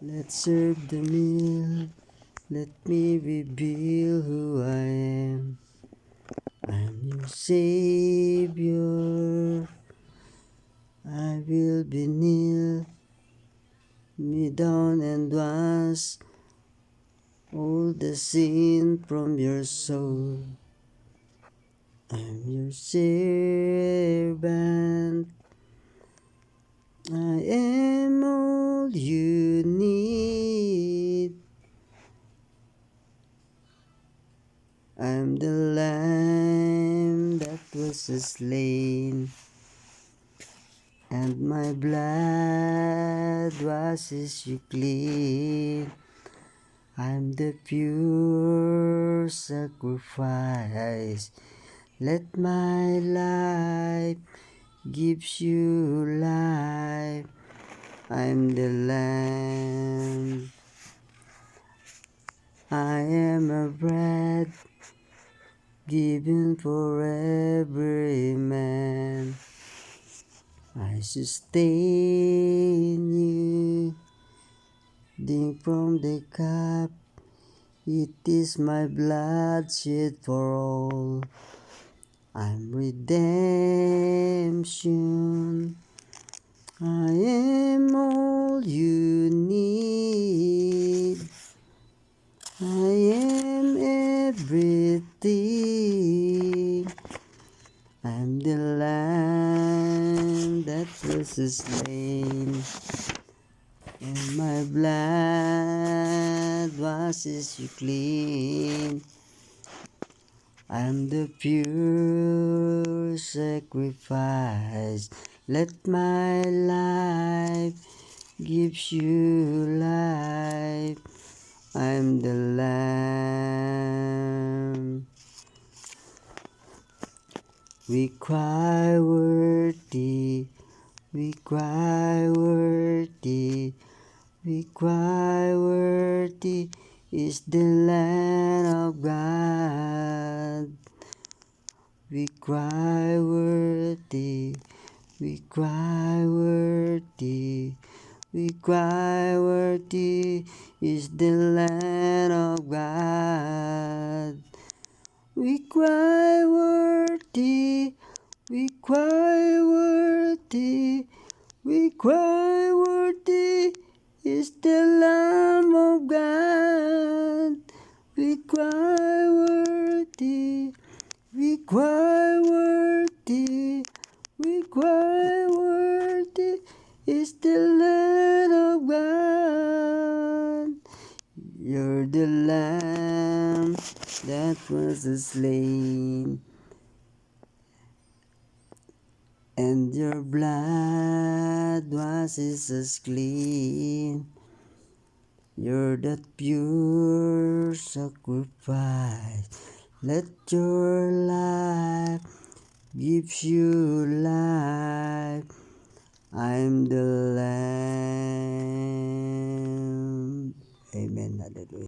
Let's serve the meal. Let me reveal who I am. I'm your Savior. I will be kneel me down and wash all the sin from your soul. I'm your servant. I am all you need. I'm the lamb that was slain, and my blood washes you clean. I'm the pure sacrifice. Let my life gives you life. I'm the lamb. I am a bread given for every man. I sustain you. Drink from the cup. It is my blood shed for all. I'm redemption. I am all you need. I am everything. I'm the lamb that was slain, and my blood washes you clean. I'm the pure sacrifice. Let my life gives you life. I'm the lamb. We cry worthy. We cry worthy. We cry worthy is the Lamb of God. We cry worthy. We cry worthy. We cry worthy is the Lamb of God. We cry worthy. We cry worthy. We cry worthy is the Lamb of God. We cry worthy. We cry worthy. We cry worthy is the Lamb of God. You're the Lamb that was slain, and your blood washes us clean. You're that pure sacrifice. Let your life gives you life. I'm the Lamb. Amen. Hallelujah.